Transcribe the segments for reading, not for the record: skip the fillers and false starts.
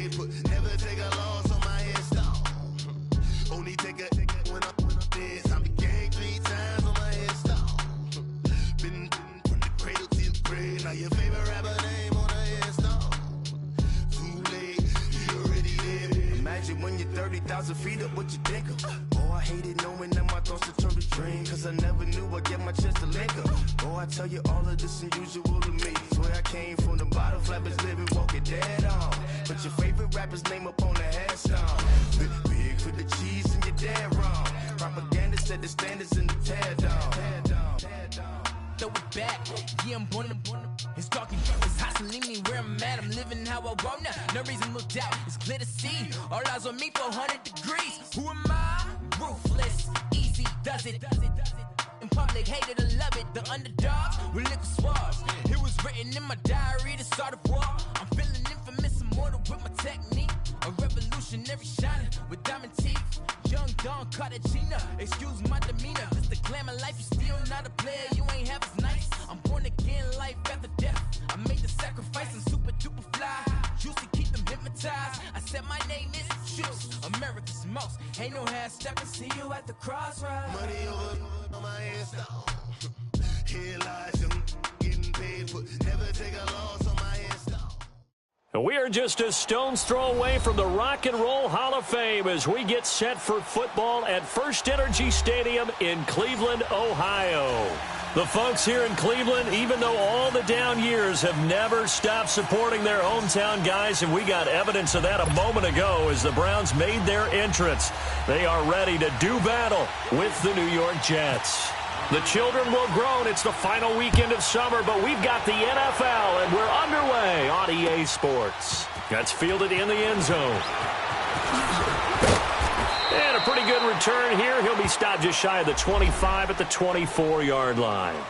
paid, but never take a loss on my install. Only take a when I'm dead. I be gang 3 times on my install. Been from the cradle to the grave. Now your favorite rapper name on the install. Too late, you already there. Imagine when you're 30,000 feet up, what you think of? Oh, I hated knowing that my thoughts would turn to dream. Cause I never knew I'd get my chance to link up. Oh, I tell you all of this unusual to me. Swear I came from the bottom, flappers living, walking dead on. Put your favorite rapper's name up on the headstone. Big for the cheese and you're dead wrong. Propaganda set the standards in the tear down. Throw it back, yeah, I'm born to. It's talking, it's hustling me where I'm at. I'm living how I want now. No reason to doubt, it's clear to see. All eyes on me for 100 degrees. Who am I? Ruthless, easy, does it. In public, hate it or love it. The underdogs with liquor swabs. It was written in my diary to start a war. I'm feeling infamous, immortal with my technique. A revolutionary shining with diamond teeth. Young Don Cartagena, excuse my demeanor. Just the glamour life, you still not a player. You ain't half as nice. I'm born again, life after death. I made the sacrifice, I'm super duper fly. Used to keep them hypnotized. I said my name is Juice, America's most. Ain't no half stepping. See you at the crossroads. Money over on my install. Here lies young getting paid, but never take a loss on my install. We are just a stone's throw away from the Rock and Roll Hall of Fame as we get set for football at First Energy Stadium in Cleveland, Ohio. The folks here in Cleveland, even though all the down years, have never stopped supporting their hometown guys, and we got evidence of that a moment ago as the Browns made their entrance. They are ready to do battle with the New York Jets. The children will groan. It's the final weekend of summer, but we've got the NFL, and we're underway on EA Sports. That's fielded in the end zone. And a pretty good return here. He'll be stopped just shy of the 25 at the 24-yard line.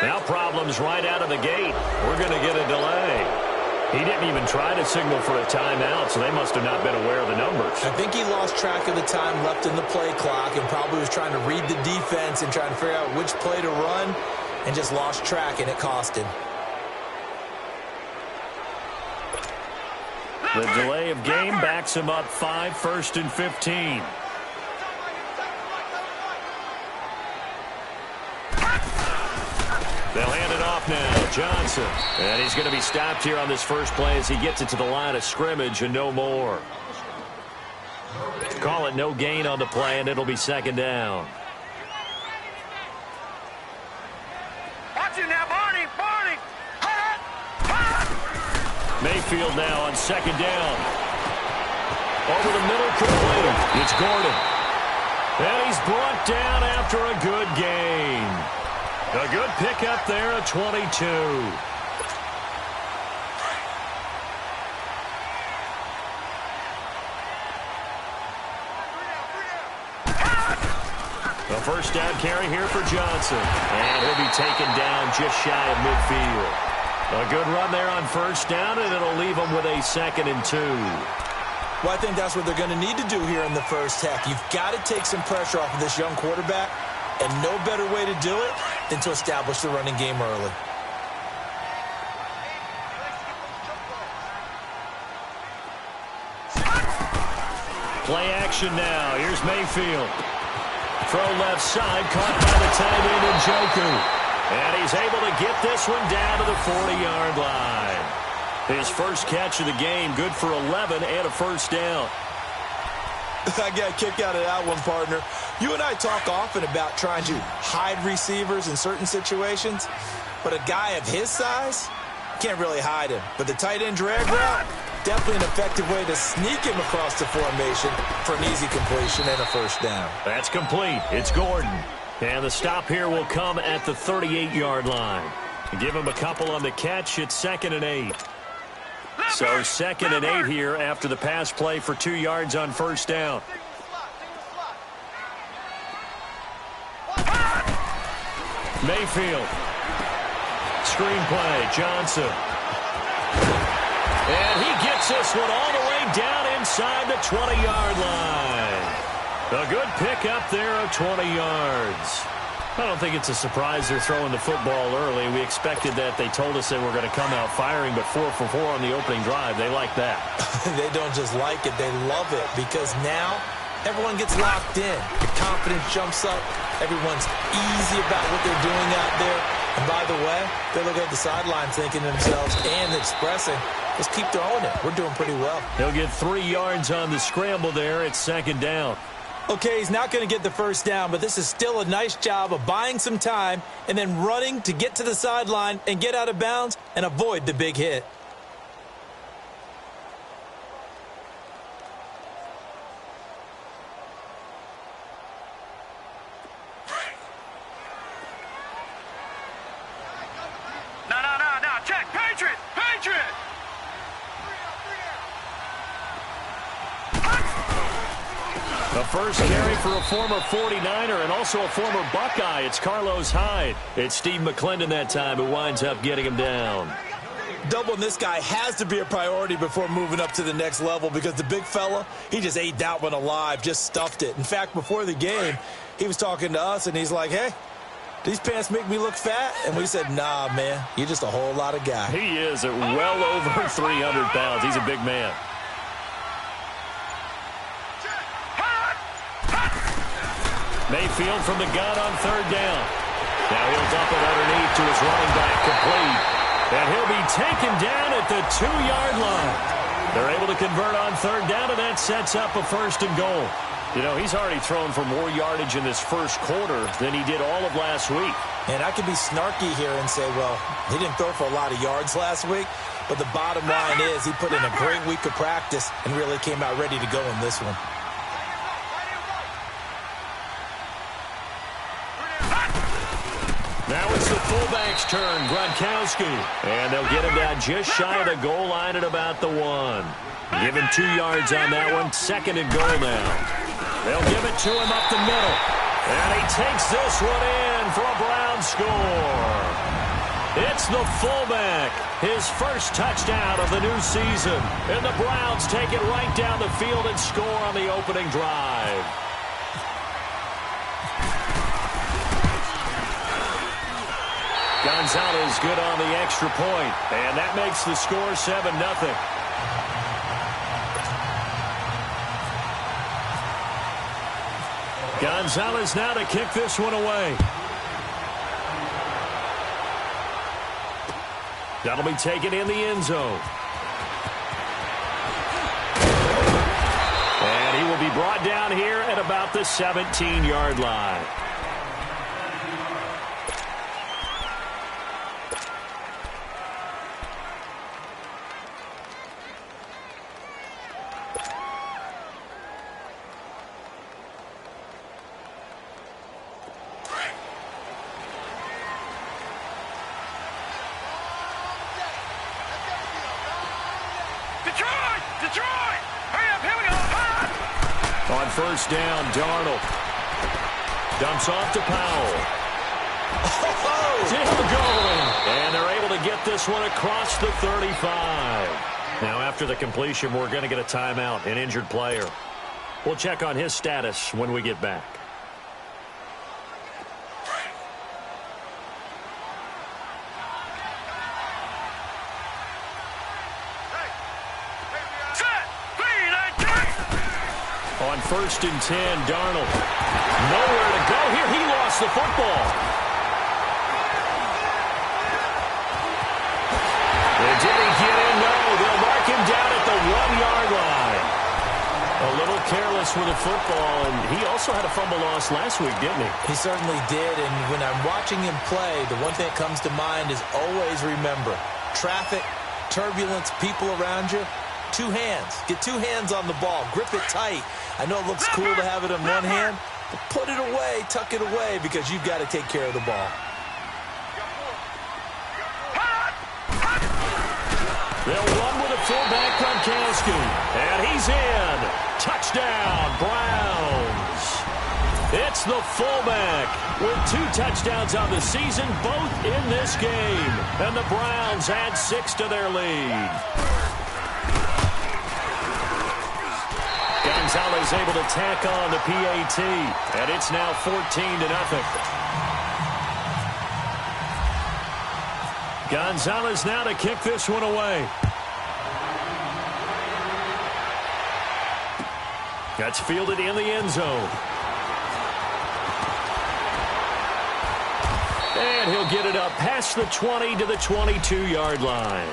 Now problems right out of the gate. We're going to get a delay. He didn't even try to signal for a timeout, so they must have not been aware of the numbers. I think he lost track of the time left in the play clock and probably was trying to read the defense and trying to figure out which play to run and just lost track, and it cost him. The delay of game backs him up 5, 1st and 15. They'll hand it off now. Johnson. And he's going to be stopped here on this first play as he gets it to the line of scrimmage and no more. Call it no gain on the play, and it'll be second down. Watch it now, Barney. Barney. Mayfield now on second down. Over the middle, complete. It's Gordon. And he's brought down after a good gain. A good pickup there at 22. A first down carry here for Johnson. And he'll be taken down just shy of midfield. A good run there on first down, and it'll leave them with a 2nd and 2. Well, I think that's what they're going to need to do here in the first half. You've got to take some pressure off of this young quarterback and no better way to do it than to establish the running game early. Play action now. Here's Mayfield. Throw left side, caught by the tight end Njoku. And he's able to get this one down to the 40-yard line. His first catch of the game, good for 11 and a first down. I got a kick out of that one, partner. You and I talk often about trying to hide receivers in certain situations, but a guy of his size can't really hide him. But the tight end drag route, definitely an effective way to sneak him across the formation for an easy completion and a first down. That's complete. It's Gordon. And the stop here will come at the 38-yard line. Give him a couple on the catch. It's 2nd and 8. So 2nd and 8 here after the pass play for 2 yards on first down. Mayfield. Screen play. Johnson. And he gets this one all the way down inside the 20-yard line. A good pickup there of 20 yards. I don't think it's a surprise they're throwing the football early. We expected that. They told us they were going to come out firing, but 4 for 4 on the opening drive. They like that. They don't just like it. They love it because now everyone gets locked in. The confidence jumps up. Everyone's easy about what they're doing out there. And by the way, they look at the sideline thinking to themselves and expressing, let's keep throwing it. We're doing pretty well. He'll get 3 yards on the scramble there. It's 2nd down. Okay, he's not going to get the first down, but this is still a nice job of buying some time and then running to get to the sideline and get out of bounds and avoid the big hit. No. Check. Patriot. A first carry for a former 49er and also a former Buckeye. It's Carlos Hyde. It's Steve McClendon that time who winds up getting him down. Doubling this guy has to be a priority before moving up to the next level because the big fella, he just ate that one alive, just stuffed it. In fact, before the game, he was talking to us, and he's like, hey, these pants make me look fat? And we said, nah, man, you're just a whole lot of guy. He is at well over 300 pounds. He's a big man. Mayfield from the gun on 3rd down. Now he'll dump it underneath to his running back, complete. And he'll be taken down at the 2-yard line. They're able to convert on 3rd down, and that sets up a 1st and goal. You know, he's already thrown for more yardage in this first quarter than he did all of last week. And I could be snarky here and say, well, he didn't throw for a lot of yards last week, but the bottom line is he put in a great week of practice and really came out ready to go in this one. Now it's the fullback's turn, Gronkowski. And they'll get him down just shy of the goal line at about the 1. Give him 2 yards on that one. 2nd and goal now. They'll give it to him up the middle. And he takes this one in for a Brown score. It's the fullback. His first touchdown of the new season. And the Browns take it right down the field and score on the opening drive. Gonzalez good on the extra point, and that makes the score 7-0. Gonzalez now to kick this one away. That'll be taken in the end zone. And he will be brought down here at about the 17-yard line. Detroit! Hurry up, here we go! On first down, Darnold dumps off to Powell. Still going. And they're able to get this one across the 35. Now, after the completion, we're going to get a timeout, an injured player. We'll check on his status when we get back. on 1st and 10. Darnold. Nowhere to go here. He lost the football. Did he get in? No. They'll mark him down at the 1-yard line. A little careless with the football, and he also had a fumble loss last week, didn't he? He certainly did, and when I'm watching him play, the one thing that comes to mind is always remember, traffic, turbulence, people around you, 2 hands. Get 2 hands on the ball. Grip it tight. I know it looks cool to have it in one hand, but put it away, tuck it away, because you've got to take care of the ball. They'll run with a fullback Gronkowski, and he's in. Touchdown, Browns. It's the fullback with 2 touchdowns on the season, both in this game. And the Browns add 6 to their lead. Gonzalez able to tack on the PAT, and it's now 14-0. Gonzalez now to kick this one away. That's fielded in the end zone. And he'll get it up past the 20 to the 22-yard line.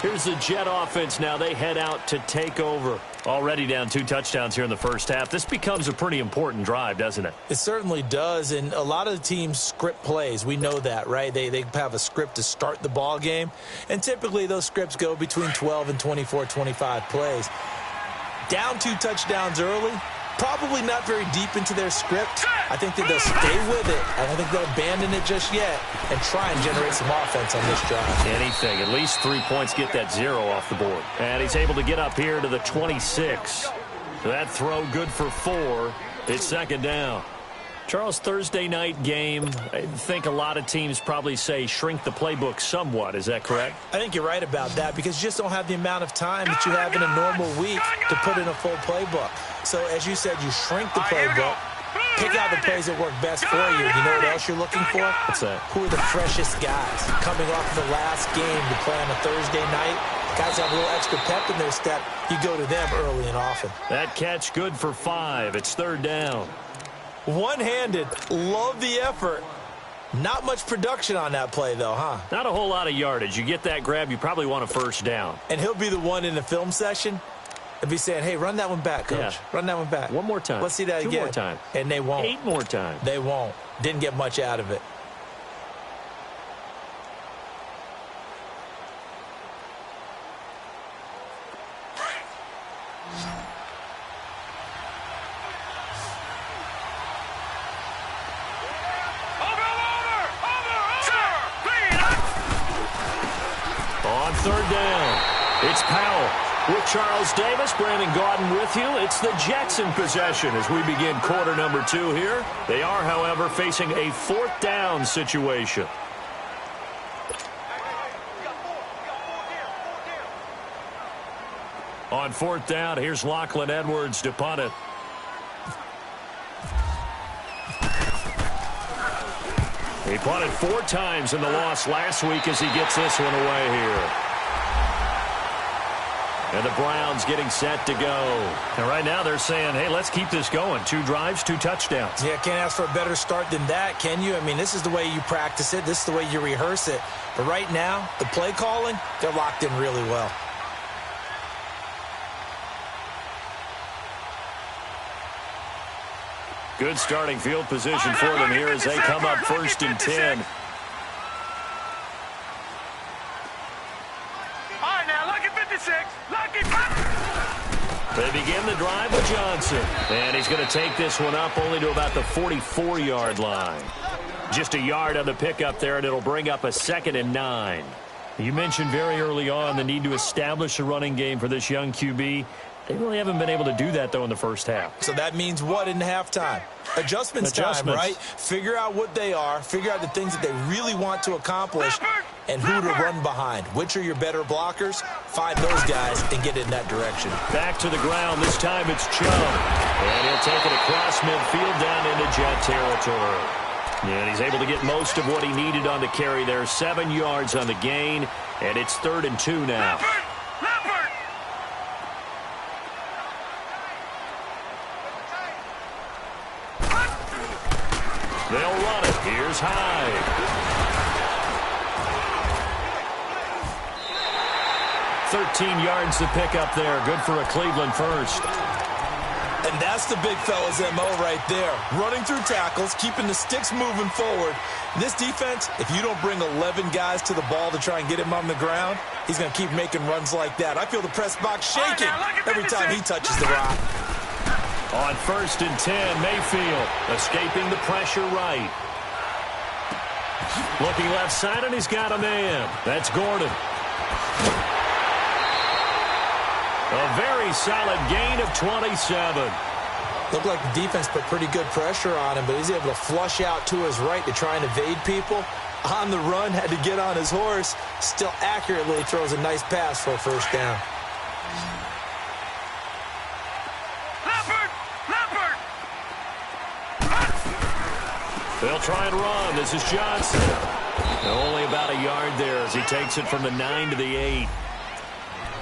Here's the Jet offense now. They head out to take over. Already down 2 touchdowns here in the first half. This becomes a pretty important drive, doesn't it? It certainly does, and a lot of the teams script plays. We know that, right? They have a script to start the ball game, and typically those scripts go between 12 and 24, 25 plays. Down 2 touchdowns early, probably not very deep into their script. I think that they'll stay with it. I don't think they'll abandon it just yet and try and generate some offense on this drive. Anything. At least 3 points, get that 0 off the board. And he's able to get up here to the 26. That throw good for 4. It's 2nd down. Charles, Thursday night game, I think a lot of teams probably say shrink the playbook somewhat. Is that correct? I think you're right about that because you just don't have the amount of time that you have in a normal week to put in a full playbook. So, as you said, you shrink the playbook, pick out the plays that work best for you. You know what else you're looking for? What's that? Who are the freshest guys coming off of the last game to play on a Thursday night? Guys have a little extra pep in their step. You go to them early and often. That catch good for 5. It's 3rd down. One-handed. Love the effort. Not much production on that play, though, huh? Not a whole lot of yardage. You get that grab, you probably want a 1st down. And he'll be the one in the film session and be saying, hey, run that one back, Coach. Yeah. Run that one back. One more time. Let's see that 2 again. more times. And they won't. 8 more times. They won't. Didn't get much out of it. On 3rd down, it's Powell with Charles Davis. Brandon Gaudin with you. It's the Jets in possession as we begin quarter number 2 here. They are, however, facing a 4th down situation. On 4th down, here's Lachlan Edwards to punt it. He punted 4 times in the loss last week as he gets this one away here. And the Browns getting set to go. And right now they're saying, hey, let's keep this going. 2 drives, 2 touchdowns. Yeah, can't ask for a better start than that, can you? I mean, this is the way you practice it. This is the way you rehearse it. But right now, the play calling, they're locked in really well. Good starting field position for them here as they come up 1st and 10. All right, now, lucky 56. Lucky 56. They begin the drive with Johnson. And he's going to take this one up only to about the 44-yard line. Just a yard on the pickup there, and it'll bring up a 2nd and 9. You mentioned very early on the need to establish a running game for this young QB. They really haven't been able to do that, though, in the first half. So that means what in halftime? Adjustments time, right? Figure out what they are. Figure out the things that they really want to accomplish and who to run behind. Which are your better blockers? Find those guys and get in that direction. Back to the ground. This time it's Chubb. And he'll take it across midfield down into Jet territory. And he's able to get most of what he needed on the carry there. 7 yards on the gain. And it's 3rd and 2 now. Here's Hyde. 13 yards to pick up there. Good for a Cleveland first. And that's the big fella's MO right there. Running through tackles, keeping the sticks moving forward. This defense, if you don't bring 11 guys to the ball to try and get him on the ground, he's going to keep making runs like that. I feel the press box shaking every time he touches the rock. On 1st and 10, Mayfield escaping the pressure right. Looking left side, and he's got a man. That's Gordon. A very solid gain of 27. Looked like the defense put pretty good pressure on him, but he's able to flush out to his right to try and evade people. On the run, had to get on his horse. Still accurately throws a nice pass for a first down. They'll try and run. This is Johnson. Only about a yard there as he takes it from the 9 to the 8.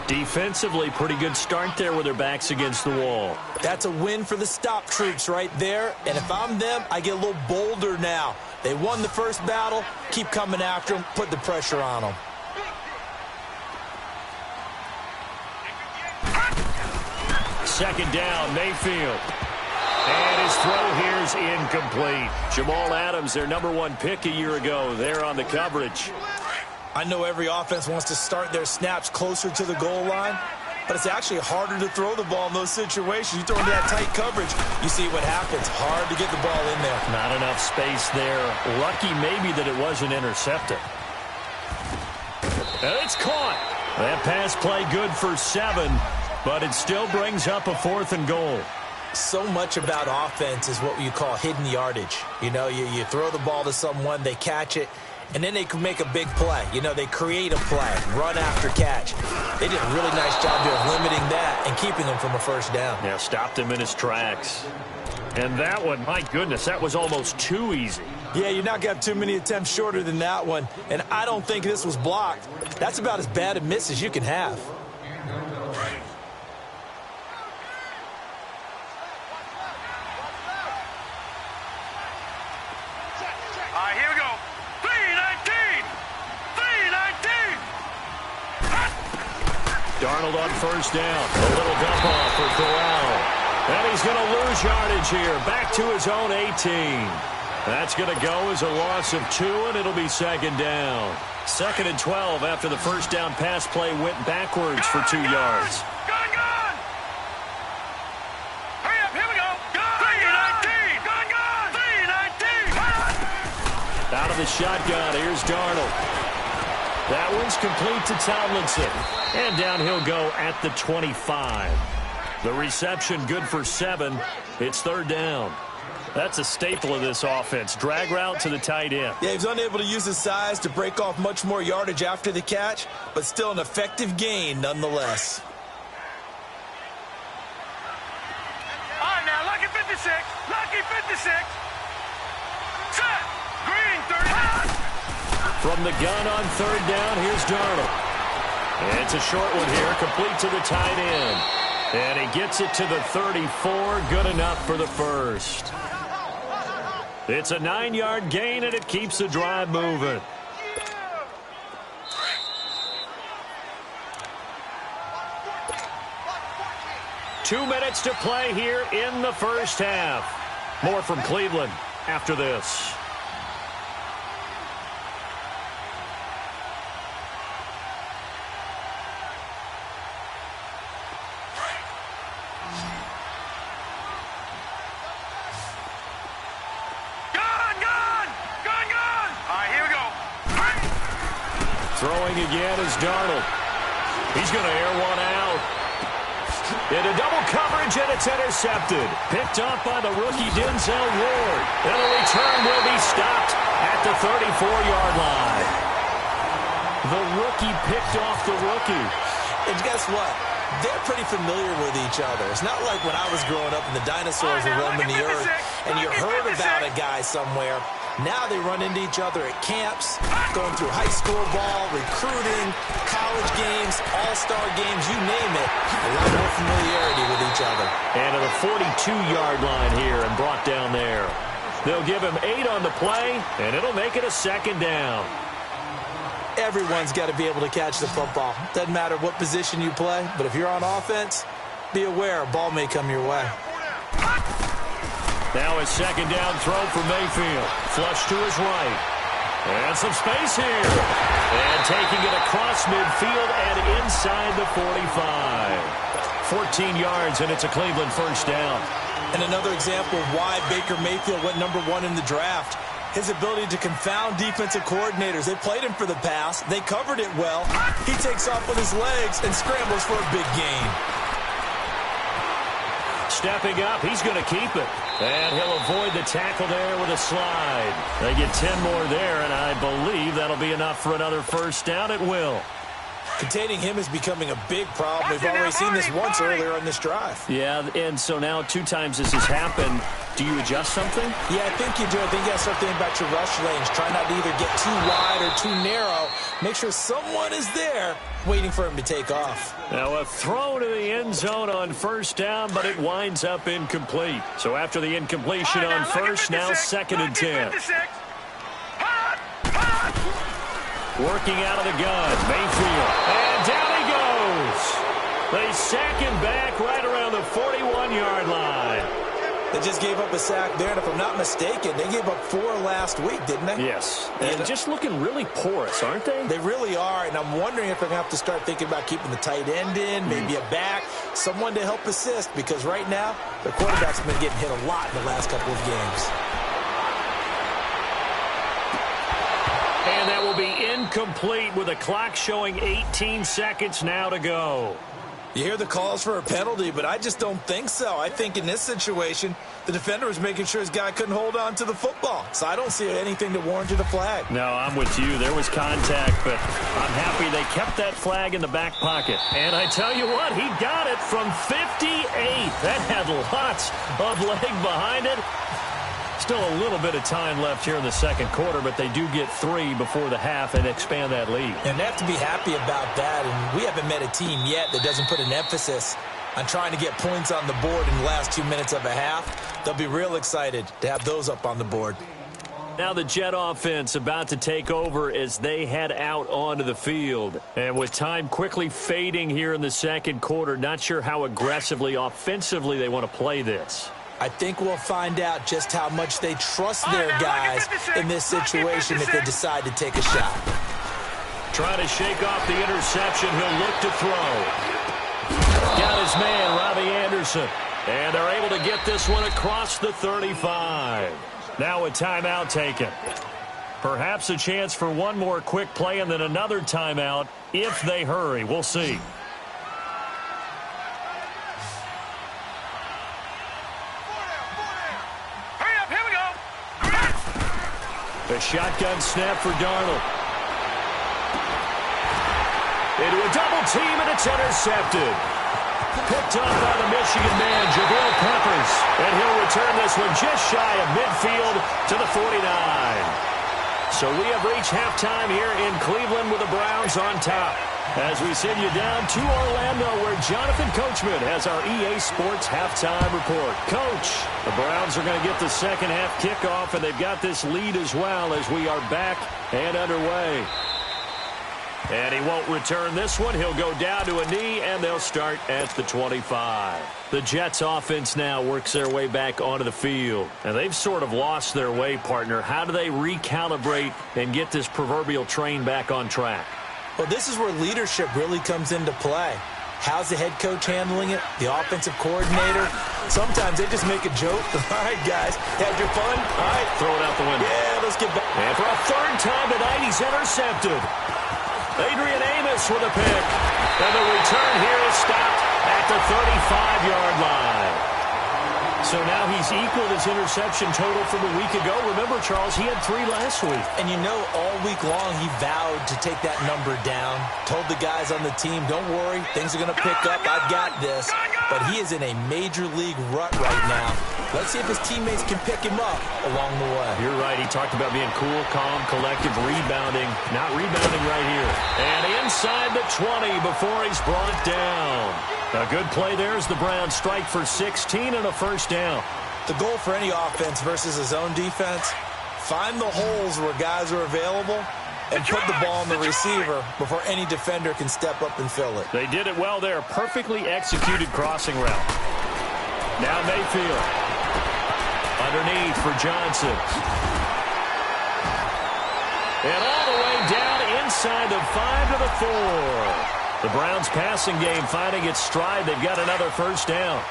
Defensively, pretty good start there with their backs against the wall. That's a win for the stop troops right there. And if I'm them, I get a little bolder now. They won the first battle. Keep coming after them. Put the pressure on them. Second down, Mayfield. And his throw here's incomplete. Jamal Adams, their #1 pick a year ago, there on the coverage. I know every offense wants to start their snaps closer to the goal line, but it's actually harder to throw the ball in those situations. You throw into that tight coverage, you see what happens. Hard to get the ball in there. Not enough space there. Lucky maybe that it wasn't intercepted. And it's caught. That pass play good for 7, but it still brings up a 4th and goal. So much about offense is what you call hidden yardage. You know, you throw the ball to someone, they catch it, and then they can make a big play. You know, they create a play, run after catch. They did a really nice job there of limiting that and keeping him from a first down. Yeah, stopped him in his tracks. And that one, my goodness, that was almost too easy. Yeah, you're not going to have too many attempts shorter than that one, and I don't think this was blocked. That's about as bad a miss as you can have. Here we go. 319! 319! Darnold on first down. A little dump off for Corral. And he's going to lose yardage here. Back to his own 18. That's going to go as a loss of 2, and it'll be 2nd down. 2nd and 12 after the first down pass play went backwards for 2 yards. Gone! Hurry up, here we go. 319! Gone! 319! Out of the shotgun, here's Darnold. That one's complete to Tomlinson. And down he'll go at the 25. The reception good for 7. It's 3rd down. That's a staple of this offense. Drag route to the tight end. Yeah, he was unable to use his size to break off much more yardage after the catch, but still an effective gain nonetheless. All right, now, Lucky 56. Lucky 56. Set. Green 30. From the gun on 3rd down, here's Darnold. It's a short one here, complete to the tight end. And he gets it to the 34, good enough for the first. It's a 9-yard gain, and it keeps the drive moving. Two minutes to play here in the first half. More from Cleveland after this. Throwing again is Darnold. He's going to air one out. Into double coverage, and it's intercepted. Picked off by the rookie Denzel Ward. And the return will be stopped at the 34-yard line. The rookie picked off the rookie. And guess what? They're pretty familiar with each other. It's not like when I was growing up and the dinosaurs were roaming the earth and you heard about a guy somewhere. Now they run into each other at camps, going through high school ball, recruiting, college games, all-star games, you name it. A lot more familiarity with each other. And at the 42-yard line here and brought down there. They'll give him 8 on the play, and it'll make it a second down. Everyone's got to be able to catch the football. Doesn't matter what position you play, but if you're on offense, be aware a ball may come your way. Now a second down throw for Mayfield. Flush to his right. And some space here. And taking it across midfield and inside the 45. 14 yards, and it's a Cleveland first down. And another example of why Baker Mayfield went #1 in the draft. His ability to confound defensive coordinators. They played him for the pass. They covered it well. He takes off with his legs and scrambles for a big gain. Stepping up, he's going to keep it. And he'll avoid the tackle there with a slide. They get 10 more there, and I believe that'll be enough for another first down. It will. Containing him is becoming a big problem. We've already seen this once earlier on this drive. Yeah, and so now 2 times this has happened. Do you adjust something? Yeah, I think you do. I think you got to start thinking about your rush lanes. Try not to either get too wide or too narrow. Make sure someone is there waiting for him to take off. Now a throw to the end zone on first down, but it winds up incomplete. So after the incompletion on first, now 2nd and 10. Working out of the gun, Mayfield. And down he goes. They sack him back right around the 41-yard line. They just gave up a sack there, and if I'm not mistaken, they gave up 4 last week, didn't they? Yes. And just looking really porous, aren't they? They really are, and I'm wondering if they're going to have to start thinking about keeping the tight end in, maybe a back, someone to help assist, because right now, their quarterback's been getting hit a lot in the last couple of games. And that will be incomplete with the clock showing 18 seconds now to go. You hear the calls for a penalty, but I just don't think so. I think in this situation, the defender was making sure his guy couldn't hold on to the football. So I don't see anything that warranted a flag. No, I'm with you. There was contact, but I'm happy they kept that flag in the back pocket. And I tell you what, he got it from 58. That had lots of leg behind it. Still a little bit of time left here in the second quarter, but they do get 3 before the half and expand that lead. And they have to be happy about that. And we haven't met a team yet that doesn't put an emphasis on trying to get points on the board in the last 2 minutes of a half. They'll be real excited to have those up on the board. Now the Jet offense about to take over as they head out onto the field. And with time quickly fading here in the second quarter, not sure how aggressively, offensively they want to play this. I think we'll find out just how much they trust their guys in this situation if they decide to take a shot. Trying to shake off the interception. He'll look to throw. Got his man, Robbie Anderson. And they're able to get this one across the 35. Now a timeout taken. Perhaps a chance for one more quick play and then another timeout if they hurry. We'll see. A shotgun snap for Darnold. Into a double team, and it's intercepted. Picked up by the Michigan man, Jabril Peppers. And he'll return this one just shy of midfield to the 49. So we have reached halftime here in Cleveland with the Browns on top. As we send you down to Orlando, where Jonathan Coachman has our EA Sports halftime report. Coach, the Browns are going to get the second half kickoff, and they've got this lead as well as we are back and underway. And he won't return this one. He'll go down to a knee, and they'll start at the 25. The Jets offense now works their way back onto the field. And they've sort of lost their way, partner. How do they recalibrate and get this proverbial train back on track? Well, this is where leadership really comes into play. How's the head coach handling it? The offensive coordinator? Sometimes they just make a joke. All right, guys, had your fun? All right. Throw it out the window. Yeah, let's get back. And for a third time tonight, he's intercepted. Adrian Amos with a pick. And the return here is stopped at the 35-yard line. So now he's equaled his interception total from a week ago. Remember, Charles, he had 3 last week. And you know, all week long he vowed to take that number down. Told the guys on the team, don't worry, things are going to pick up. I've got this. But he is in a major league rut right now. Let's see if his teammates can pick him up along the way. You're right. He talked about being cool, calm, collective, rebounding. Not rebounding right here. And inside the 20 before he's brought down. A good play there as the Browns strike for 16 and a first down. The goal for any offense versus a zone defense, find the holes where guys are available and put the ball on the receiver before any defender can step up and fill it. They did it well there. Perfectly executed crossing route. Now Mayfield. Underneath for Johnson. And all the way down inside the 5 to the 4. The Browns passing game finding its stride. They've got another first down.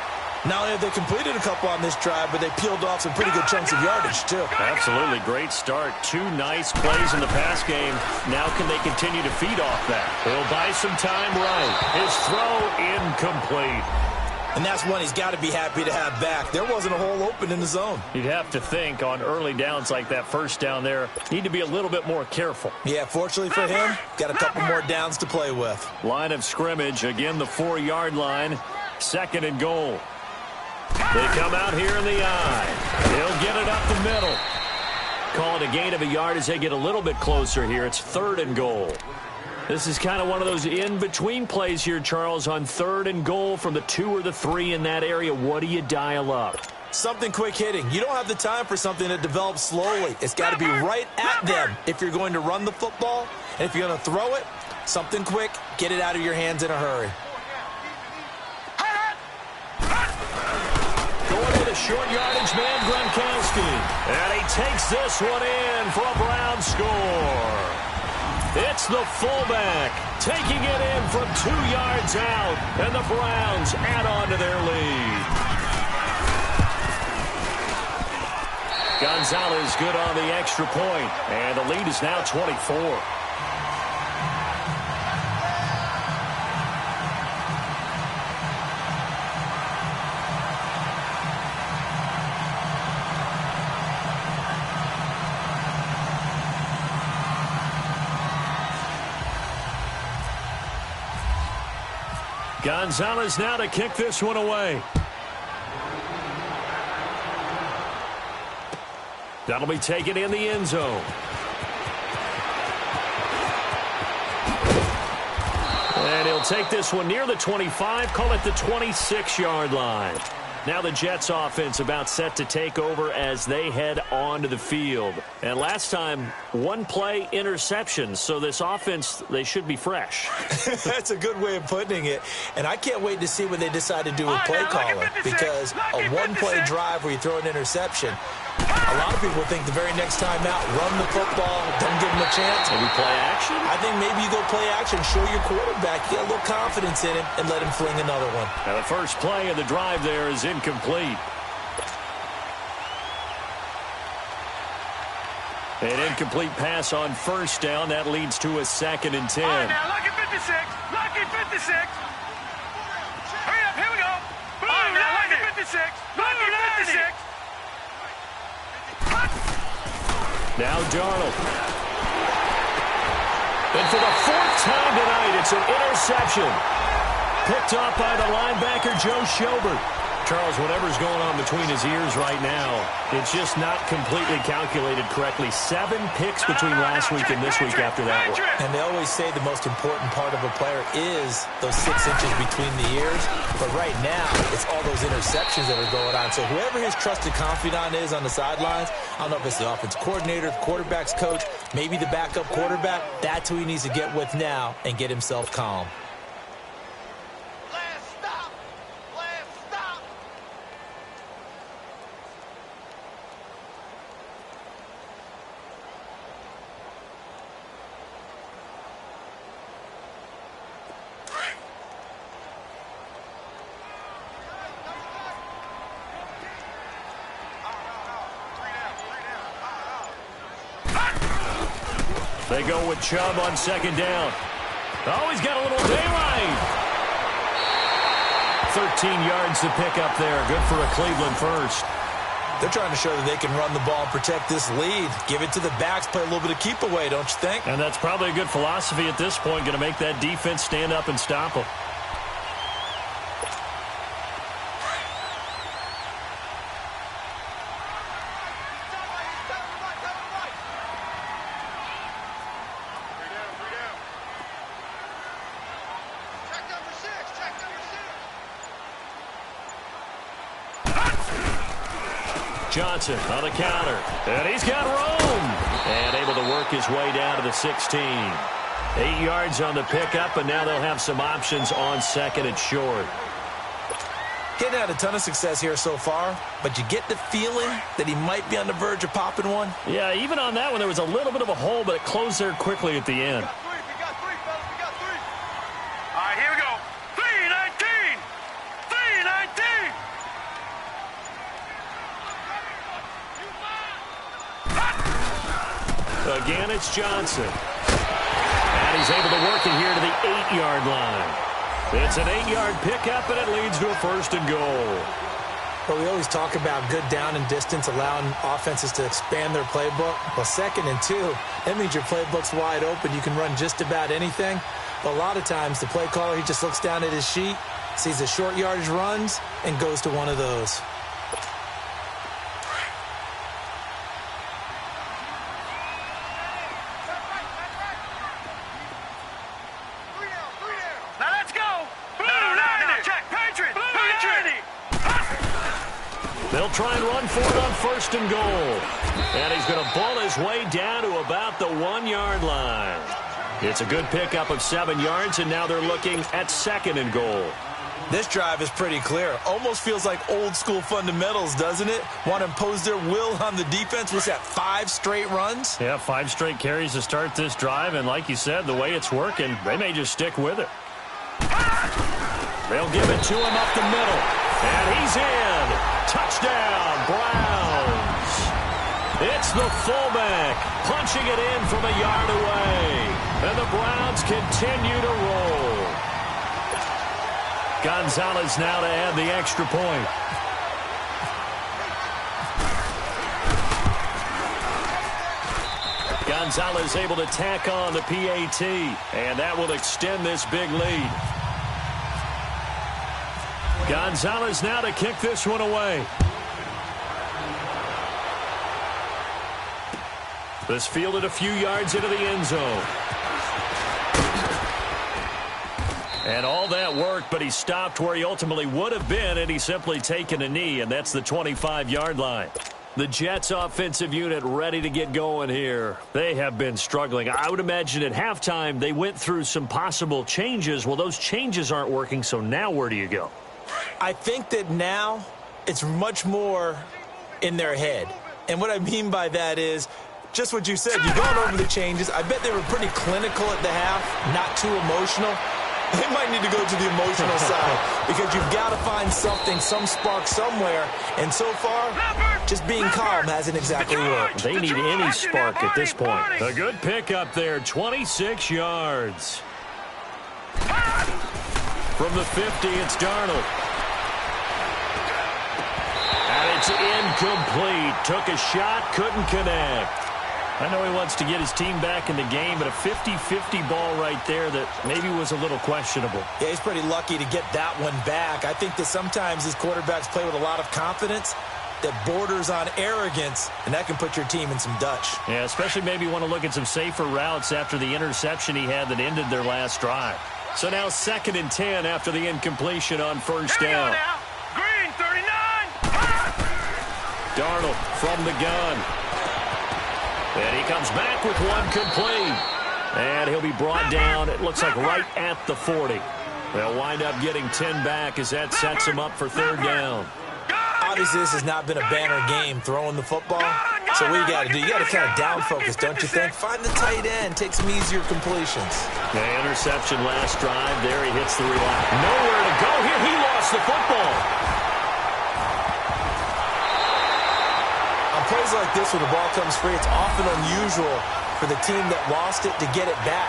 Not only have they completed a couple on this drive, but they peeled off some pretty good chunks of yardage, too. Absolutely great start. 2 nice plays in the pass game. Now can they continue to feed off that? He'll buy some time right. His throw incomplete. And that's one he's got to be happy to have back. There wasn't a hole open in the zone. You'd have to think on early downs like that first down there, need to be a little bit more careful. Yeah, fortunately for him, got a couple more downs to play with. Line of scrimmage, again the 4-yard line. 2nd and goal. They come out here in the eye. He'll get it up the middle. Call it a gain of a yard as they get a little bit closer here. It's 3rd and goal. This is kind of one of those in-between plays here, Charles, on 3rd and goal from the 2 or the 3 in that area. What do you dial up? Something quick hitting. You don't have the time for something that develops slowly. It's got to be right at them if you're going to run the football. And if you're going to throw it, something quick, get it out of your hands in a hurry. Short yardage man, Gronkowski. And he takes this one in for a Brown score. It's the fullback taking it in from 2 yards out. And the Browns add on to their lead. Gonzalez good on the extra point. And the lead is now 24. Gonzalez now to kick this one away. That'll be taken in the end zone. And he'll take this one near the 25, call it the 26-yard line. Now the Jets offense about set to take over as they head onto the field. And last time, 1 play interception. So this offense, they should be fresh. That's a good way of putting it. And I can't wait to see what they decide to do with play calling. Because a 1-play drive where you throw an interception, a lot of people think the very next time out, run the football, don't give them a chance. Maybe play action? I think maybe you go play action, show your quarterback, get a little confidence in him, and let him fling another one. Now the first play of the drive there is incomplete. An incomplete pass on first down. That leads to a 2nd and 10. All right, now, lucky 56. Lucky 56. Hurry up, here we go. All right, now, lucky 56. Lucky 56. Now Darnold. And for the 4th time tonight, it's an interception. Picked off by the linebacker, Joe Schobert. Charles, whatever's going on between his ears right now, it's just not completely calculated correctly. 7 picks between last week and this week after that one. And they always say the most important part of a player is those 6 inches between the ears. But right now, it's all those interceptions that are going on. So whoever his trusted confidant is on the sidelines, I don't know if it's the offensive coordinator, the quarterback's coach, maybe the backup quarterback, that's who he needs to get with now and get himself calm. They go with Chubb on 2nd down. Oh, he's got a little daylight. 13 yards to pick up there. Good for a Cleveland first. They're trying to show that they can run the ball and protect this lead. Give it to the backs, play a little bit of keep away, don't you think? And that's probably a good philosophy at this point. Going to make that defense stand up and stop them. Johnson on the counter. And he's got room. And able to work his way down to the 16. 8 yards on the pickup, and now they'll have some options on second and short. Getting had a ton of success here so far, but you get the feeling that he might be on the verge of popping one. Yeah, even on that one, there was a little bit of a hole, but it closed there quickly at the end. We got three, fellas. We got three. All right, here we go. 3-19. 3-19. Again, it's Johnson. And he's able to work it here to the 8-yard line. It's an 8-yard pickup, and it leads to a first and goal. But we always talk about good down and distance, allowing offenses to expand their playbook. Well, 2nd and 2, that means your playbook's wide open. You can run just about anything. But a lot of times, the play caller, he just looks down at his sheet, sees the short yardage runs, and goes to one of those. Now let's go. Blue 90. Check. Patriot. Blue 90. They'll try and run for it on first and goal. And he's going to ball his way down to about the 1-yard line. It's a good pickup of 7 yards, and now they're looking at 2nd and goal. This drive is pretty clear. Almost feels like old school fundamentals, doesn't it? Want to impose their will on the defense. What's that, 5 straight runs? Yeah, 5 straight carries to start this drive, and like you said, the way it's working, they may just stick with it. They'll give it to him up the middle, and he's in. Touchdown, Browns. It's the fullback punching it in from a yard away, and the Browns continue to roll. Gonzalez now to add the extra point. Gonzalez able to tack on the PAT, and that will extend this big lead. Gonzalez now to kick this one away. This fielded a few yards into the end zone. And all that worked, but he stopped where he ultimately would have been, and he's simply taken a knee, and that's the 25-yard line. The Jets offensive unit ready to get going here. They have been struggling. I would imagine at halftime they went through some possible changes. Well, those changes aren't working, so now where do you go? I think that now it's much more in their head. And what I mean by that is just what you said. You've gone over the changes. I bet they were pretty clinical at the half, not too emotional. They might need to go to the emotional side because you've got to find something, some spark somewhere. And so far, just being calm hasn't exactly worked. They need any spark at this point. A good pickup there, 26 yards. From the 50, it's Darnold. And it's incomplete. Took a shot, couldn't connect. I know he wants to get his team back in the game, but a 50-50 ball right there that maybe was a little questionable. Yeah, he's pretty lucky to get that one back. I think that sometimes these quarterbacks play with a lot of confidence that borders on arrogance, and that can put your team in some Dutch. Yeah, especially maybe want to look at some safer routes after the interception he had that ended their last drive. So now 2nd and 10 after the incompletion on first down. Green 39. Darnold from the gun. And he comes back with one complete. And he'll be brought down, it looks like right at the 40. They'll wind up getting 10 back as that sets him up for 3rd down. Obviously, this has not been a banner game throwing the football. So what you got to do, you got to kind of down focus, don't you think? Find the tight end, take some easier completions. The interception last drive. There he hits the relay. Nowhere to go here. He lost the football. On plays like this where the ball comes free, it's often unusual for the team that lost it to get it back.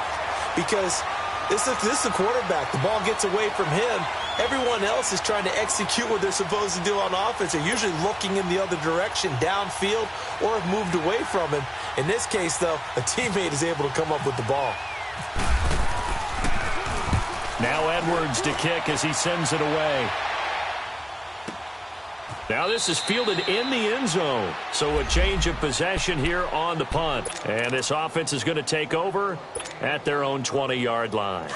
Because this is the quarterback. The ball gets away from him. Everyone else is trying to execute what they're supposed to do on offense. They're usually looking in the other direction, downfield, or have moved away from him. In this case, though, a teammate is able to come up with the ball. Now Edwards to kick as he sends it away. Now this is fielded in the end zone. So a change of possession here on the punt. And this offense is going to take over at their own 20-yard line.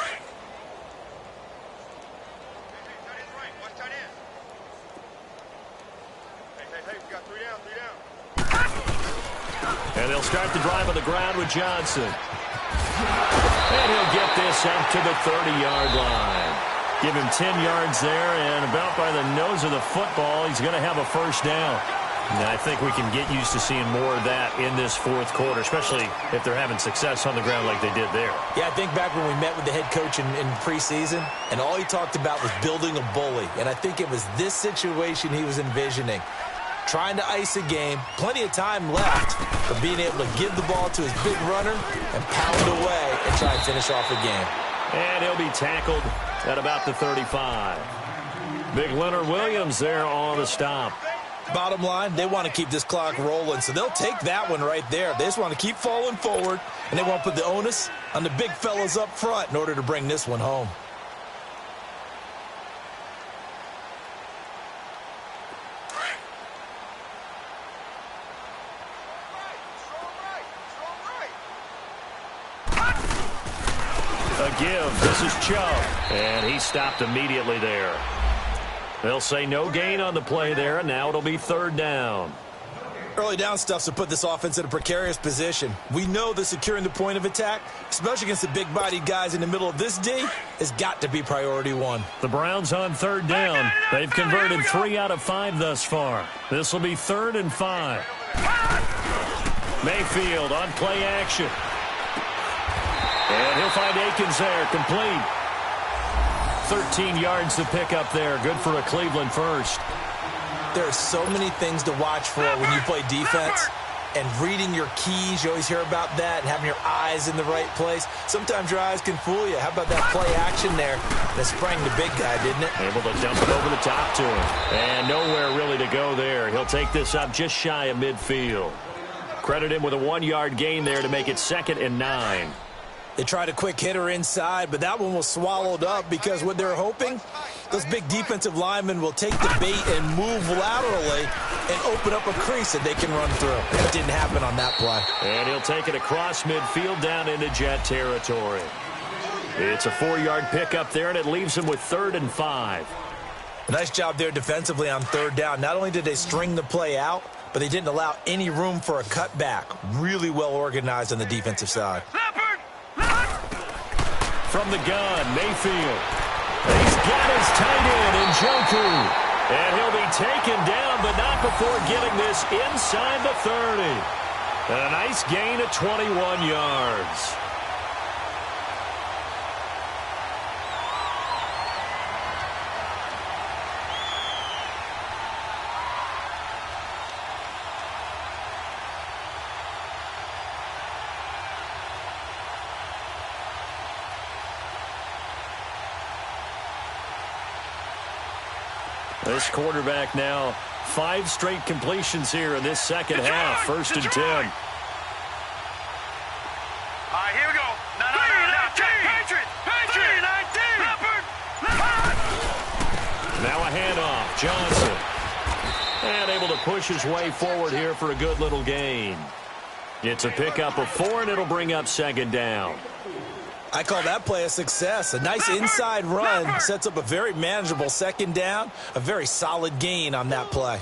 Hey, we got 3 down. And they'll start the drive on the ground with Johnson. And he'll get this up to the 30-yard line. Give him 10 yards there, and about by the nose of the football, he's going to have a first down. And I think we can get used to seeing more of that in this fourth quarter, especially if they're having success on the ground like they did there. Yeah, I think back when we met with the head coach in preseason, and all he talked about was building a bully. And I think it was this situation he was envisioning. Trying to ice a game, plenty of time left, but being able to give the ball to his big runner and pound away and try and finish off the game. And he'll be tackled at about the 35. Big Leonard Williams there on the stop. Bottom line, they want to keep this clock rolling, so they'll take that one right there. They just want to keep falling forward, and they want to put the onus on the big fellas up front in order to bring this one home. A give. This is Chubb, and he stopped immediately there. They'll say no gain on the play there, and now it'll be third down. Early down stuff to put this offense in a precarious position. We know that securing the point of attack, especially against the big-bodied guys in the middle of this D, has got to be priority one. The Browns on third down. They've converted 3 out of 5 thus far. This will be 3rd and 5. Mayfield on play action. And he'll find Akins there, complete. 13 yards to pick up there. Good for a Cleveland first. There are so many things to watch for when you play defense. And reading your keys, you always hear about that, and having your eyes in the right place. Sometimes your eyes can fool you. How about that play action there? That sprang the big guy, didn't it? Able to dump it over the top to him. And nowhere really to go there. He'll take this up just shy of midfield. Credit him with a 1-yard gain there to make it 2nd and 9. They tried a quick hitter inside, but that one was swallowed up because what they're hoping, those big defensive linemen will take the bait and move laterally and open up a crease that they can run through. That didn't happen on that play. And he'll take it across midfield down into Jet territory. It's a 4-yard pickup there, and it leaves him with 3rd and 5. A nice job there defensively on third down. Not only did they string the play out, but they didn't allow any room for a cutback. Really well organized on the defensive side. From the gun, Mayfield. He's got his tight end in Njoku. And he'll be taken down, but not before getting this inside the 30. And a nice gain of 21 yards. This quarterback now 5 straight completions here in this second half. 1st and 10. All right, here we go. Now a handoff. Johnson. And able to push his way forward here for a good little gain. It's a pickup of 4, and it'll bring up 2nd down. I call that play a success. A nice inside run sets up a very manageable 2nd down. A very solid gain on that play.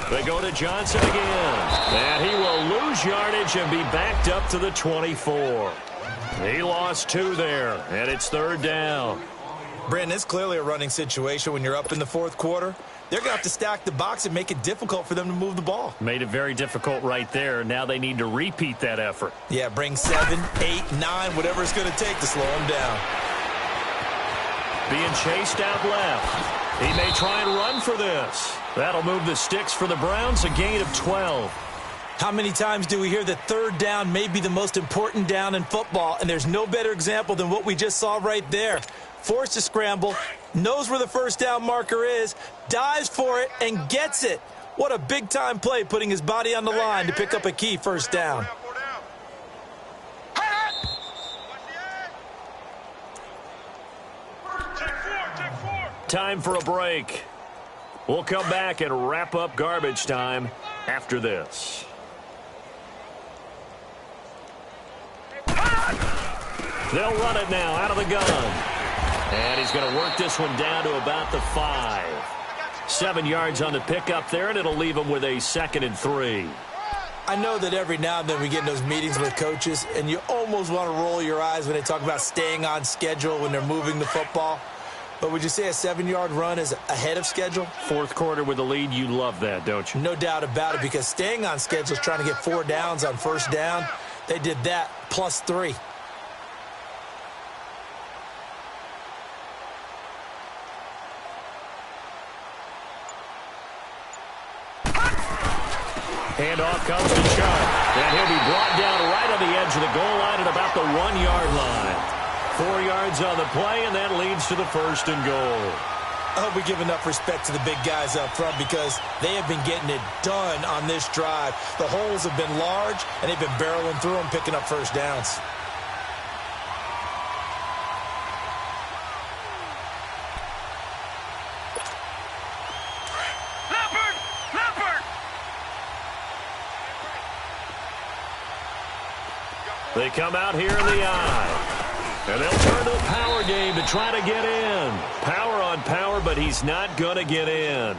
They go to Johnson again. And he will lose yardage and be backed up to the 24. He lost 2 there, and it's 3rd down. Brandon, it's clearly a running situation when you're up in the 4th quarter. They're going to have to stack the box and make it difficult for them to move the ball. Made it very difficult right there. Now they need to repeat that effort. Yeah, bring 7, 8, 9, whatever it's going to take to slow them down. Being chased out left. He may try and run for this. That'll move the sticks for the Browns, a gain of 12. How many times do we hear that 3rd down may be the most important down in football, and there's no better example than what we just saw right there. Forced to scramble, knows where the 1st down marker is, dives for it, and gets it. What a big-time play, putting his body on the line to pick up a key 1st down. Time for a break. We'll come back and wrap up garbage time after this. They'll run it now out of the gun. And he's going to work this one down to about the 5. 7 yards on the pickup there, and it'll leave them with a 2nd and 3. I know that every now and then we get in those meetings with coaches, and you almost want to roll your eyes when they talk about staying on schedule when they're moving the football. But would you say a 7-yard run is ahead of schedule? Fourth quarter with the lead, you love that, don't you? No doubt about it, because staying on schedule is trying to get 4 downs on first down. They did that plus 3. Handoff comes to Chubb, and he'll be brought down right on the edge of the goal line at about the 1-yard line. 4 yards on the play, and that leads to the 1st and goal. I hope we give enough respect to the big guys up front, because they have been getting it done on this drive. The holes have been large, and they've been barreling through them, picking up first downs. They come out here in the eye. And they'll turn to the power game to try to get in. Power on power, but he's not going to get in.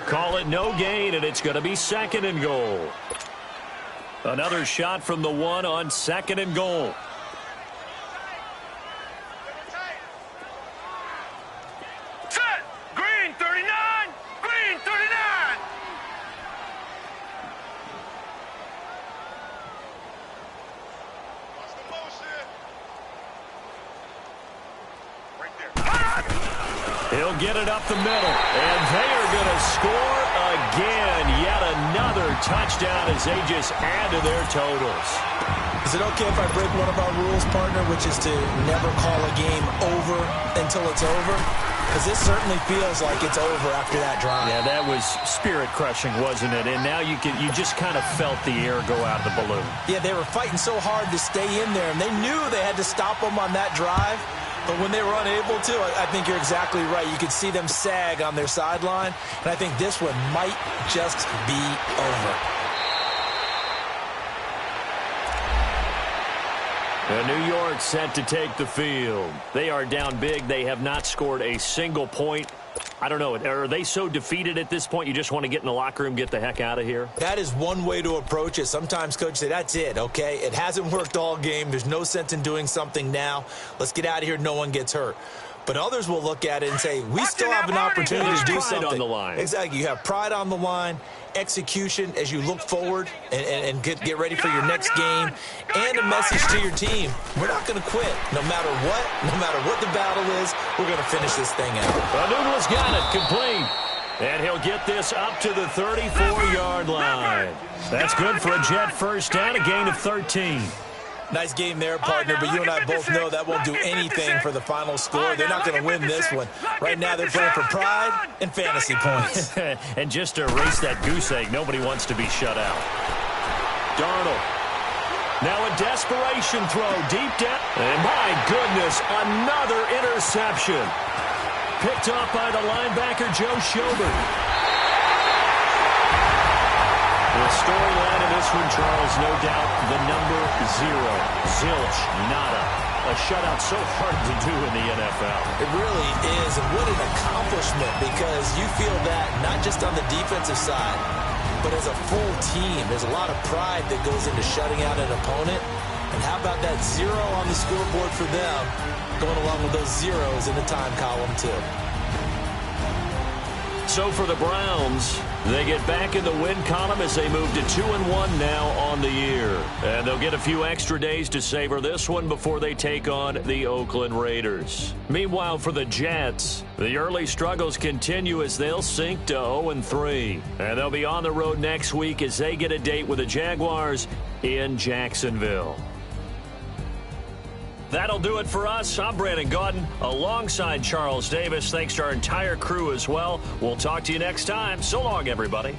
Call it no gain, and it's going to be 2nd and goal. Another shot from the 1 on 2nd and goal. Set! Green 39! Green 39! He'll get it up the middle, and they are going to score again. Yet another touchdown as they just add to their totals. Is it okay if I break one of our rules, partner, which is to never call a game over until it's over? Because this certainly feels like it's over after that drive. Yeah, that was spirit-crushing, wasn't it? And now you just kind of felt the air go out of the balloon. Yeah, they were fighting so hard to stay in there, and they knew they had to stop them on that drive. But when they were unable to, I think you're exactly right. You could see them sag on their sideline, and I think this one might just be over. And New York set to take the field. They are down big. They have not scored a single point. I don't know. Are they so defeated at this point you just want to get in the locker room, get the heck out of here? That is one way to approach it. Sometimes coaches say, that's it, okay? It hasn't worked all game. There's no sense in doing something now. Let's get out of here. No one gets hurt. But others will look at it and say, we still have an opportunity to do something. On the line. Exactly. You have pride on the line, execution as you look forward and get ready for your next game, and a message to your team. We're not going to quit. No matter what the battle is, we're going to finish this thing out. Noodle's got it, complete. And he'll get this up to the 34-yard line. That's good for a Jet first down, a gain of 13. Nice game there, partner, but you and I both know that won't do anything for the final score. They're not going to win this one. Right now, they're playing for pride and fantasy points. And just to erase that goose egg, nobody wants to be shut out. Darnold. Now a desperation throw deep down. And my goodness, another interception. Picked off by the linebacker, Joe Schobert. The storyline of this one, Charles, no doubt the number 0. Zilch, nada. A shutout so hard to do in the NFL. It really is, and what an accomplishment, because you feel that not just on the defensive side, but as a full team. There's a lot of pride that goes into shutting out an opponent. And how about that 0 on the scoreboard for them, going along with those zeros in the time column, too. So for the Browns, they get back in the win column as they move to 2-1 now on the year. And they'll get a few extra days to savor this one before they take on the Oakland Raiders. Meanwhile, for the Jets, the early struggles continue as they'll sink to 0-3. And they'll be on the road next week as they get a date with the Jaguars in Jacksonville. That'll do it for us. I'm Brandon Gaudin alongside Charles Davis. Thanks to our entire crew as well. We'll talk to you next time. So long, everybody.